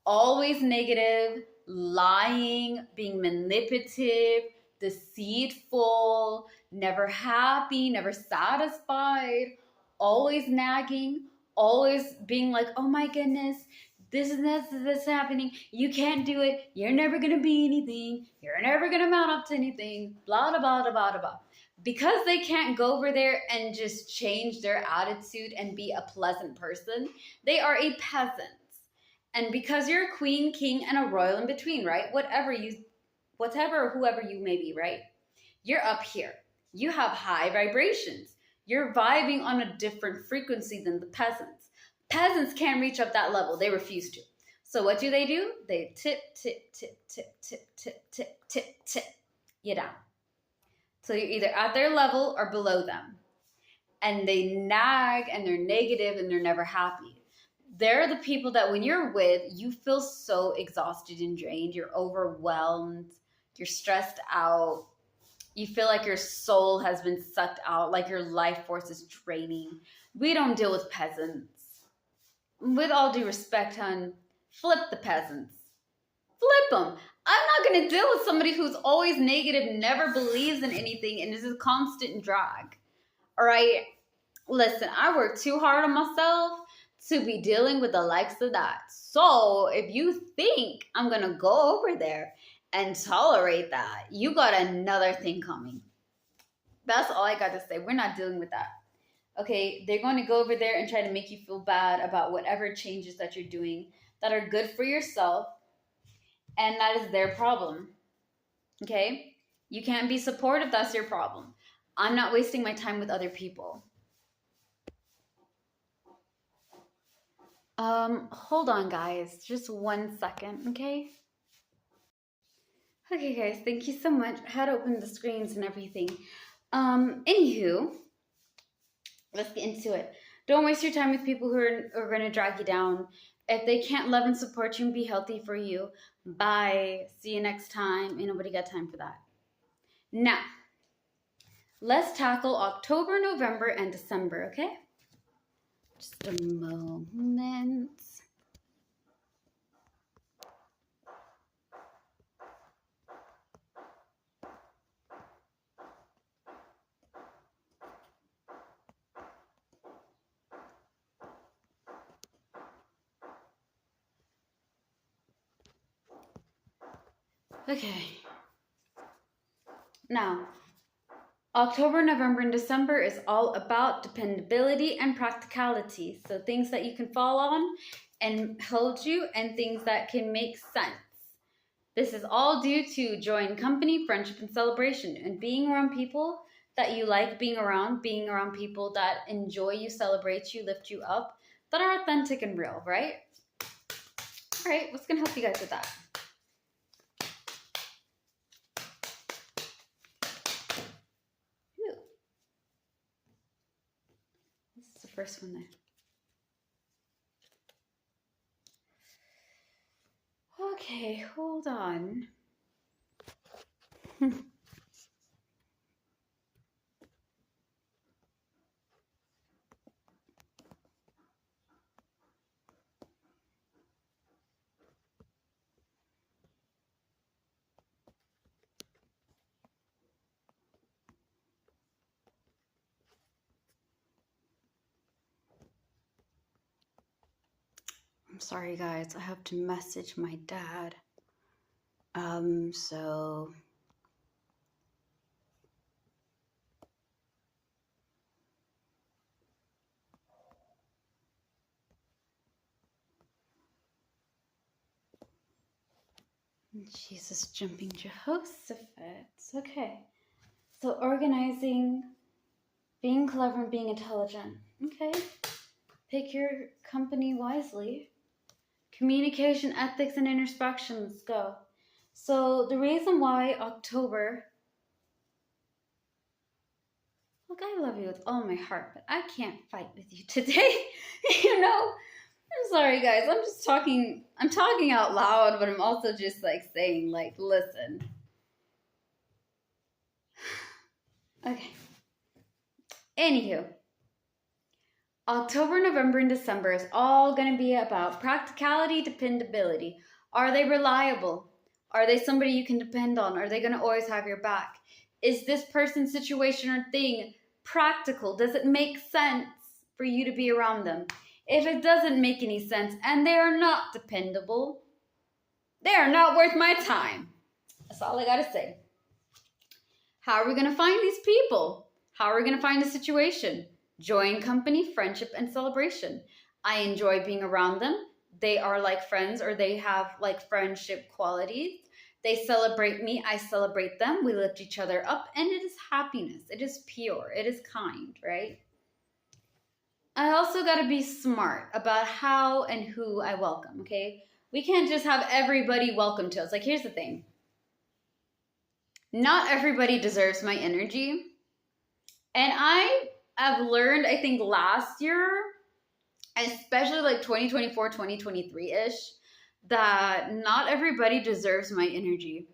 A: Always negative, lying, being manipulative, deceitful, never happy, never satisfied, always nagging, always being like, oh my goodness, this is this happening. You can't do it. You're never going to be anything. You're never going to mount up to anything. Blah, blah, blah, blah, blah, blah. Because they can't go over there and just change their attitude and be a pleasant person, they are a peasant. And because you're a queen, king, and a royal in between, right? Whatever or whoever you may be, right? You're up here. You have high vibrations. You're vibing on a different frequency than the peasants. Peasants can't reach up that level. They refuse to. So what do? They tip, tip, tip, tip, tip, tip, tip, tip, tip you down. So you're either at their level or below them. And they nag and they're negative and they're never happy. They're the people that when you're with, you feel so exhausted and drained. You're overwhelmed. You're stressed out. You feel like your soul has been sucked out, like your life force is draining. We don't deal with peasants. With all due respect, hon, flip the peasants. Flip them. I'm not going to deal with somebody who's always negative, never believes in anything, and is a constant drag. All right? Listen, I work too hard on myself to be dealing with the likes of that. So if you think I'm going to go over there and tolerate that, you got another thing coming. That's all I got to say. We're not dealing with that. Okay, they're going to go over there and try to make you feel bad about whatever changes that you're doing that are good for yourself, and that is their problem. Okay? You can't be supportive, that's your problem. I'm not wasting my time with other people. Hold on, guys. Just 1 second, okay? Okay, guys, thank you so much. I had opened the screens and everything. Anywho, let's get into it. Don't waste your time with people who are going to drag you down. If they can't love and support you and be healthy for you, bye. See you next time. Ain't nobody got time for that. Now, let's tackle October, November, and December, okay? Just a moment. Okay. Now, October, November, and December is all about dependability and practicality. So things that you can fall on and hold you, and things that can make sense. This is all due to joy and company, friendship, and celebration, and being around people that you like being around people that enjoy you, celebrate you, lift you up, that are authentic and real, right? All right, what's going to help you guys with that? First one there. Okay, hold on. I'm sorry, guys. I have to message my dad. So... Jesus, jumping Jehoshaphat. Okay. So organizing, being clever, and being intelligent. Okay. Pick your company wisely. Communication, ethics, and introspection. Let's go. So the reason why October... Look, I love you with all my heart, but I can't fight with you today. You know? I'm sorry, guys. I'm talking out loud, but I'm also just like saying, like, listen. Okay. Anywho, October, November, and December is all going to be about practicality, dependability. Are they reliable? Are they somebody you can depend on? Are they going to always have your back? Is this person's situation or thing practical? Does it make sense for you to be around them? If it doesn't make any sense and they are not dependable, they are not worth my time. That's all I got to say. How are we going to find these people? How are we going to find a situation? Joy in company, friendship, and celebration. I enjoy being around them. They are like friends, or they have like friendship qualities. They celebrate me. I celebrate them. We lift each other up, and it is happiness. It is pure. It is kind, right? I also got to be smart about how and who I welcome, okay? We can't just have everybody welcome to us. Like, here's the thing. Not everybody deserves my energy. And I have learned, I think, last year, especially like 2024, 2023-ish, that not everybody deserves my energy.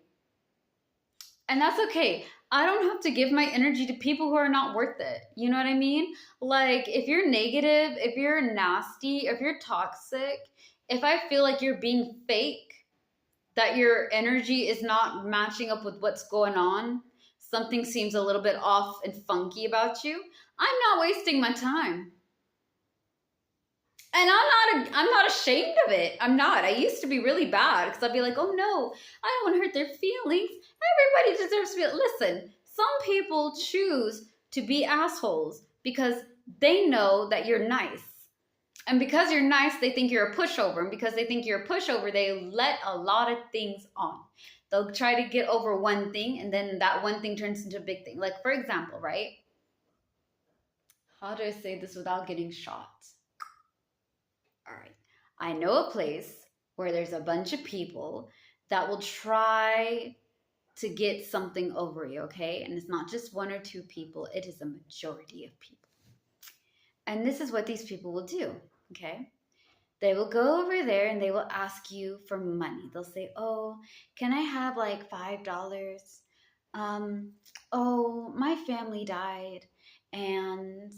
A: And that's okay. I don't have to give my energy to people who are not worth it. You know what I mean? Like, if you're negative, if you're nasty, if you're toxic, if I feel like you're being fake, that your energy is not matching up with what's going on, something seems a little bit off and funky about you, I'm not wasting my time. And I'm not ashamed of it. I'm not. I used to be really bad because I'd be like, oh no, I don't want to hurt their feelings. Everybody deserves to be. Listen, some people choose to be assholes because they know that you're nice. And because you're nice, they think you're a pushover. And because they think you're a pushover, they let a lot of things on. They'll try to get over one thing, and then that one thing turns into a big thing. Like, for example, right? How do I say this without getting shot? All right. I know a place where there's a bunch of people that will try to get something over you, okay? And it's not just one or two people. It is a majority of people. And this is what these people will do, okay? They will go over there and they will ask you for money. They'll say, oh, can I have like $5? Oh, my family died and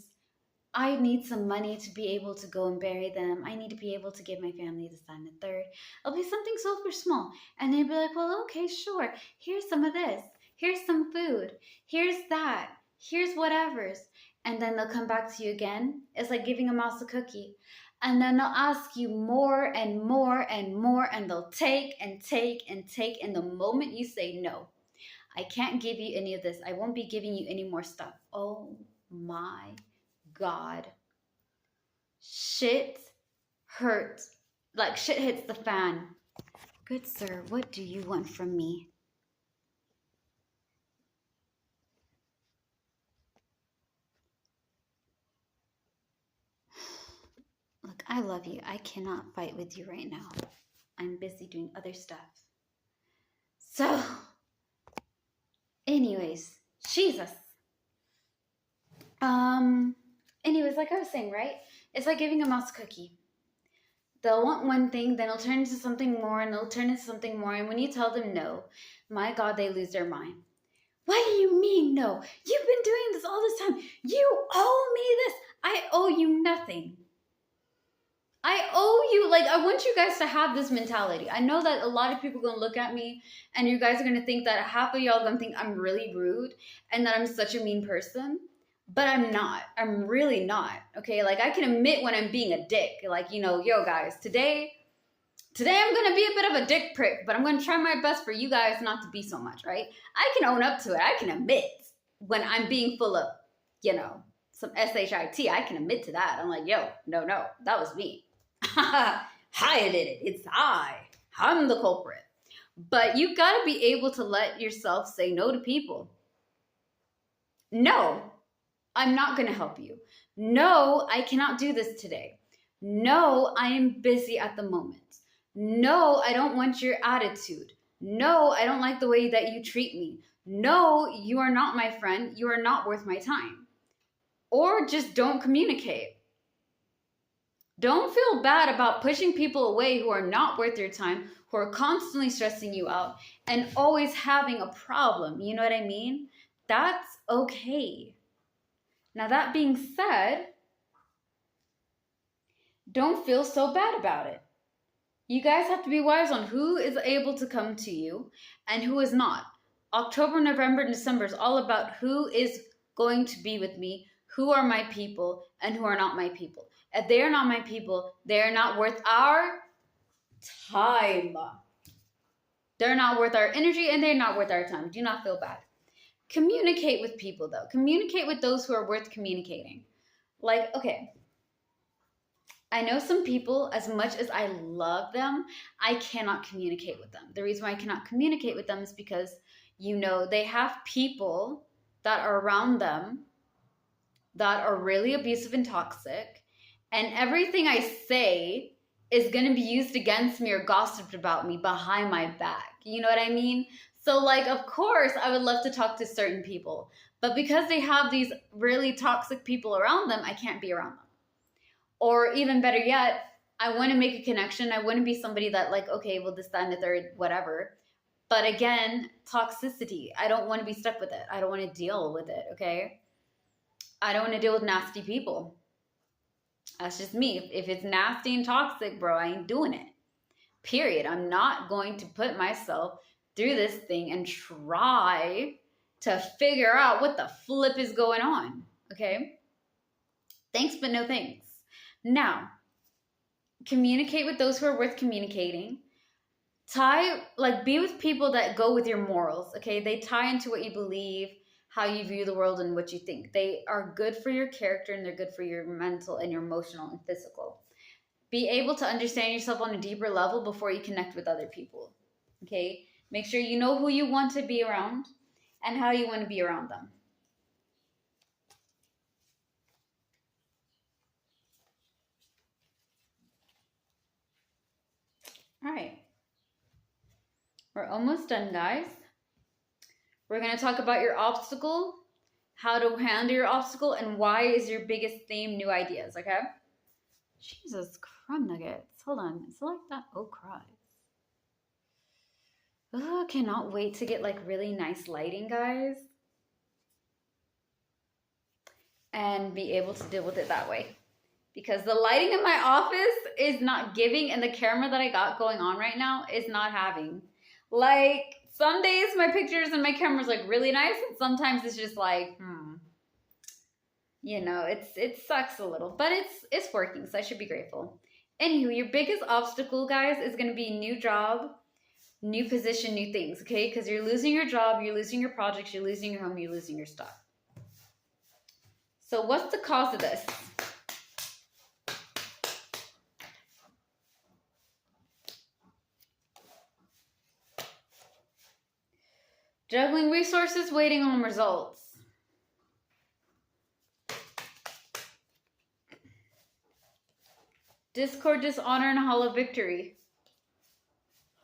A: I need some money to be able to go and bury them. I need to be able to give my family this, that, and the third. It'll be something super small. And they'll be like, well, okay, sure. Here's some of this. Here's some food. Here's that. Here's whatever's. And then they'll come back to you again. It's like giving a mouse a cookie. And then they'll ask you more and more and more. And they'll take and take and take. And the moment you say, no, I can't give you any of this. I won't be giving you any more stuff. Oh my God. Shit hurts. Like shit hits the fan. Good sir, what do you want from me? Look, I love you. I cannot fight with you right now. I'm busy doing other stuff. So, anyways, Jesus. Anyways, like I was saying, right? It's like giving a mouse a cookie. They'll want one thing, then it'll turn into something more, and it'll turn into something more. And when you tell them no, my God, they lose their mind. What do you mean no? You've been doing this all this time. You owe me this. I owe you nothing. I owe you, like, I want you guys to have this mentality. I know that a lot of people are going to look at me and you guys are going to think that half of y'all are going to think I'm really rude and that I'm such a mean person. but I'm not. I'm really not. Okay. Like I can admit when I'm being a dick. Like, yo guys, today I'm going to be a bit of a dick prick, but I'm going to try my best for you guys not to be so much, right? I can own up to it. I can admit when I'm being full of, some shit. I can admit to that. I'm like, yo, no, that was me. I did it. It's I. I'm the culprit. But you got to be able to let yourself say no to people. No, I'm not going to help you. No, I cannot do this today. No, I am busy at the moment. No, I don't want your attitude. No, I don't like the way that you treat me. No, you are not my friend. You are not worth my time. Or just don't communicate. Don't feel bad about pushing people away who are not worth your time, who are constantly stressing you out, and always having a problem. You know what I mean? That's okay. Now, that being said, don't feel so bad about it. You guys have to be wise on who is able to come to you and who is not. October, November, and December is all about who is going to be with me, who are my people, and who are not my people. If they are not my people, they are not worth our time. They're not worth our energy, and they're not worth our time. Do not feel bad. Communicate with people, though. Communicate with those who are worth communicating. Like, okay, I know some people, as much as I love them, I cannot communicate with them. The reason why I cannot communicate with them is because, they have people that are around them that are really abusive and toxic, and everything I say is going to be used against me or gossiped about me behind my back. You know what I mean? So, like, of course, I would love to talk to certain people, but because they have these really toxic people around them, I can't be around them. Or even better yet, I want to make a connection. I want to be somebody that, like, okay, well, this, that, and the third, whatever. But again, toxicity. I don't want to be stuck with it. I don't want to deal with it, okay? I don't want to deal with nasty people. That's just me. If it's nasty and toxic, bro, I ain't doing it. Period. I'm not going to put myself through this thing and try to figure out what the flip is going on, okay? Thanks, but no thanks. Now, communicate with those who are worth communicating. Be with people that go with your morals, okay? They tie into what you believe, how you view the world, and what you think. They are good for your character, and they're good for your mental and your emotional and physical. Be able to understand yourself on a deeper level before you connect with other people, okay? Make sure you know who you want to be around and how you want to be around them. All right. We're almost done, guys. We're going to talk about your obstacle, how to handle your obstacle, and why is your biggest theme new ideas, okay? Jesus, crumb nuggets. Hold on. Is it like that? Oh, Christ. Oh, cannot wait to get like really nice lighting, guys. And be able to deal with it that way. Because the lighting in my office is not giving, and the camera that I got going on right now is not having. Like, some days my pictures and my camera's like really nice, and sometimes it's just like, it sucks a little, but it's working, so I should be grateful. Anywho, your biggest obstacle, guys, is going to be new job, new position, new things, okay? Because you're losing your job, you're losing your projects, you're losing your home, you're losing your stuff. So what's the cause of this? Juggling resources, waiting on results. Discord, dishonor, and hollow victory.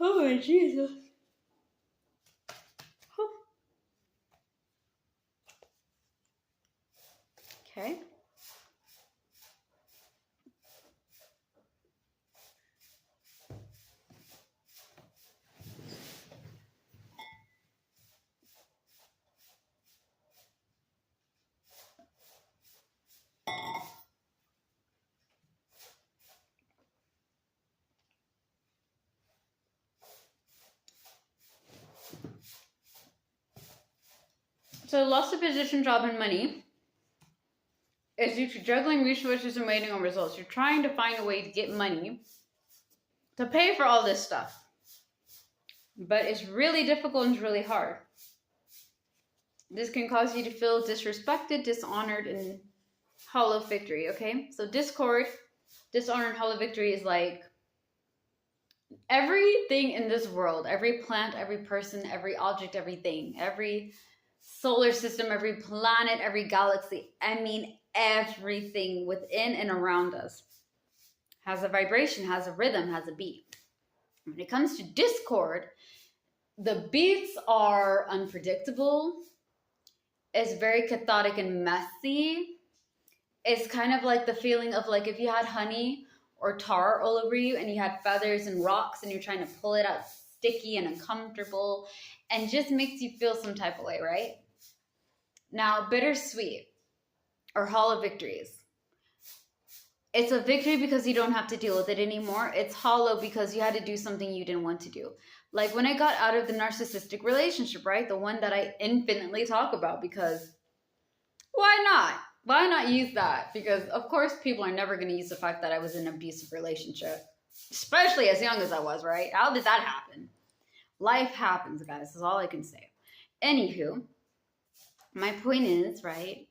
A: Oh my Jesus. Okay. So lost a position, job, and money. is due to juggling resources and waiting on results. You're trying to find a way to get money to pay for all this stuff. But it's really difficult and it's really hard. This can cause you to feel disrespected, dishonored, and hollow victory, okay? So discord, dishonor, and hollow victory is like everything in this world, every plant, every person, every object, everything, every solar system, every planet, every galaxy, I mean everything within and around us has a vibration, has a rhythm, has a beat. When it comes to discord, the beats are unpredictable. It's very chaotic and messy. It's kind of like the feeling of like if you had honey or tar all over you and you had feathers and rocks and you're trying to pull it out, sticky and uncomfortable and just makes you feel some type of way, right? Now, bittersweet or hollow victories. It's a victory because you don't have to deal with it anymore. It's hollow because you had to do something you didn't want to do. Like when I got out of the narcissistic relationship, right? The one that I infinitely talk about because why not? Why not use that? Because of course people are never going to use the fact that I was in an abusive relationship. Especially as young as I was, right? How did that happen? Life happens, guys. That's all I can say. Anywho, my point is, right?